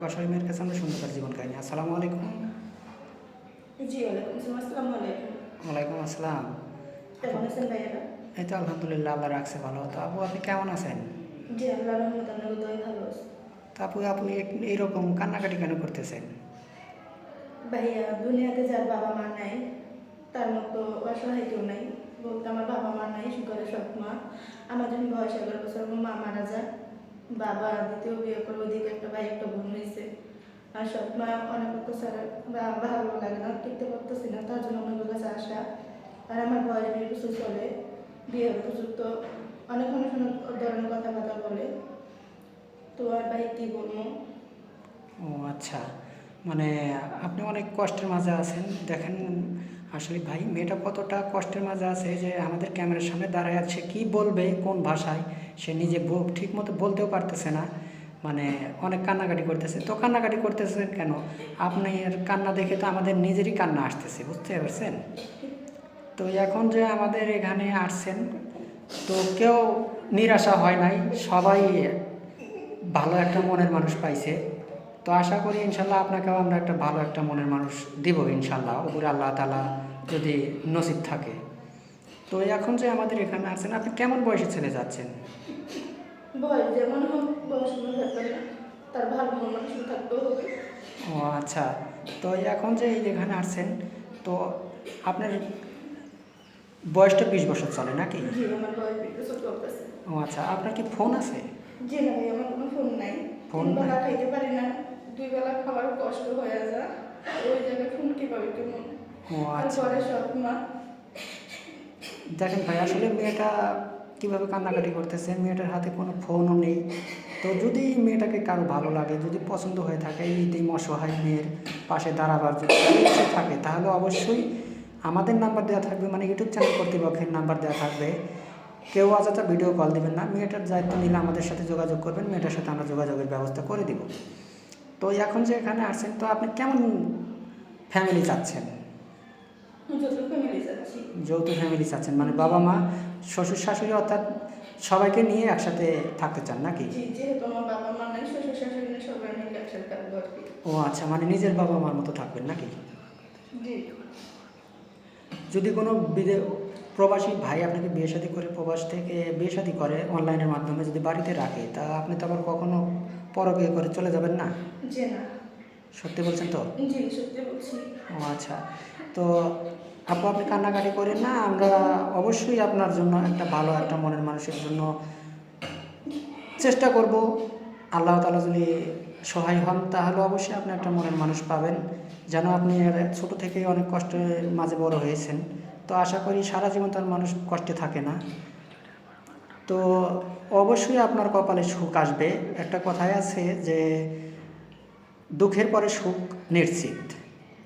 বাসায় মেয়ের কাছে আমরা শুনতে পারি জীবন কাহিনী। আসসালামু আলাইকুম। জি, ওয়ালাইকুম আসসালাম। আসসালামু আলাইকুম। ওয়ালাইকুম আসসালাম। কেমন আছেন ভাইয়ারা? এই তো আলহামদুলিল্লাহ, আল্লাহ রাখছে ভালো। তো আপু, আপনি কেমন আছেন? জি, আল্লাহর রহমতে আপনার দোয়ায় ভালো আছি। তো আপু, আপনি এইরকম কান্নাকাটি কেন করতেছেন? ভাইয়া, দুনিয়াতে যার বাবা মা নাই তার মতো অসহায় কেউ নাই। বলতে আমার বাবা মা নাই, ঘরে সৎ মা। আমার যখন বয়স 11 বছর আমার মা মারা যায়। বাবা দ্বিতীয় বিয়ে করে ওইদিকে একটা ভাই একটা বোন হয়েছে। আর সৎ মা অনেক অত্যাচার বা ভালো লাগে না, টিকতে পারতেছি না, তার জন্য অনেকের কাছে আসা। আর আমার বয়স 20 বছর চলে, বিয়ের উপযুক্ত অনেক অনেক অনেক ধরনের কথাবার্তা বলে। তো আর ভাই কি বলবো? ও আচ্ছা, মানে আপনি অনেক কষ্টের মাঝে আছেন। দেখেন, আসলে ভাই মেয়েটা কতটা কষ্টের মাঝে আছে যে আমাদের ক্যামেরার সামনে দাঁড়ায় আছে, কি বলবে কোন ভাষায় সে নিজে ঠিক মতো বলতেও পারতেছে না। মানে অনেক কান্নাকাটি করতেছে। তো কান্নাকাটি করতেছেন কেন? আপনার কান্না দেখে তো আমাদের নিজেরই কান্না আসতেছে, বুঝতে পারছেন? তো এখন যে আমাদের এখানে আসছেন, তো কেউ নিরাশা হয় নাই, সবাই ভালো একটা মনের মানুষ পাইছে। তো আশা করি ইনশাল্লাহ আপনাকেও আমরা একটা ভালো একটা মনের মানুষ দিব ইনশাল্লাহ, উপরে আল্লাহ তাআলা যদি নসিব থাকে। তো এখন যে আমাদের এখানে আসছেন, আপনি কেমন বয়সে ছেলে যাচ্ছেন? বয়স যেমন হোক, বয়স কোনো ব্যাপার না, তার ভালো মন মানুষ থাকতেও হবে। ও আচ্ছা, তো এখন যে এই এখানে আসছেন, তো আপনার বয়সটা 20 বছর চলে নাকি? জি, আমার বয়স 20 বছর চলতেছে। ও আচ্ছা, আপনার কি ফোন আছে? জি না ভাই, আমার কোনো ফোন নাই। ফোন 3 নাই? বেলা খাইতে পারি না, 2 বেলা খাবার কষ্ট হয়ে যায়। ওই জায়গায় ফোন কিভাবে কেমন? ও আর আচ্ছা, ঘরে সৎ মা। দেখেন ভাই, আসলে মেয়েটা কীভাবে কান্নাকাটি করতেছে, মেয়েটার হাতে কোনো ফোনও নেই। তো যদি মেয়েটাকে কারো ভালো লাগে, যদি পছন্দ হয়ে থাকে, এই অসহায় মেয়ের পাশে দাঁড়াবার যদি ইচ্ছে থাকে, তাহলে অবশ্যই আমাদের নাম্বার দেওয়া থাকবে, মানে ইউটিউব চ্যানেল কর্তৃপক্ষের নাম্বার দেওয়া থাকবে। কেউ অযথা ভিডিও কল দিবেন না, মেয়েটার দায়িত্ব নিলে আমাদের সাথে যোগাযোগ করবেন, মেয়েটার সাথে আমরা যোগাযোগের ব্যবস্থা করে দিব। তো এখন যে এখানে আসছেন, তো আপনি কেমন ফ্যামিলি চাচ্ছেন? যত ফ্যামিলি যাচ্ছি। যৌথ ফ্যামিলি চাচ্ছেন, মানে বাবা মা শ্বশুর শাশুড়ি অর্থাৎ সবাইকে নিয়ে একসাথে থাকতে চান নাকি? জি, যেহেতু আমার বাবা মা নাই, শ্বশুর শাশুড়ি নেই, সবাই মিলে একসাথে থাকবো আর কি। ও আচ্ছা, মানে নিজের বাবা মার মতো থাকবেন নাকি? জি। যদি কোনো প্রবাসী ভাই আপনাকে বিয়ে শাদী করে, প্রবাস থেকে বিয়ে শাদী করে অনলাইনের মাধ্যমে যদি বাড়িতে রাখে, তা আপনি তো আবার কখনো পরকীয়া করে চলে যাবেন না? জি না। সত্যি বলছেন তো? জি, সত্যি বলছি। ও আচ্ছা, তো আপু, আপনি কান্নাকাটি করেন না, আমরা অবশ্যই আপনার জন্য একটা ভালো একটা মনের মানুষের জন্য চেষ্টা করব। আল্লাহ তাআলা যদি সহায় হন, তাহলে অবশ্যই আপনি একটা মনের মানুষ পাবেন। যেন আপনি ছোটো থেকেই অনেক কষ্টের মাঝে বড় হয়েছেন, তো আশা করি সারা জীবন তার মানুষ কষ্টে থাকে না। তো অবশ্যই আপনার কপালে সুখ আসবে। একটা কথাই আছে যে দুঃখের পরে সুখ নিশ্চিত।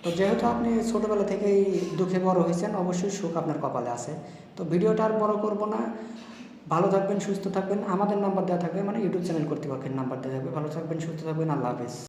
তো যেহেতু আপনি ছোটোবেলা থেকেই দুঃখে বড় হয়েছেন, অবশ্যই সুখ আপনার কপালে আছে। তো ভিডিওটা আর বড় করব না। ভালো থাকবেন, সুস্থ থাকবেন। আমাদের নাম্বার দেওয়া থাকবে, মানে ইউটিউব চ্যানেল কর্তৃপক্ষের নাম্বার দেওয়া থাকবে। ভালো থাকবেন, সুস্থ থাকবেন। আল্লাহ হাফেজ।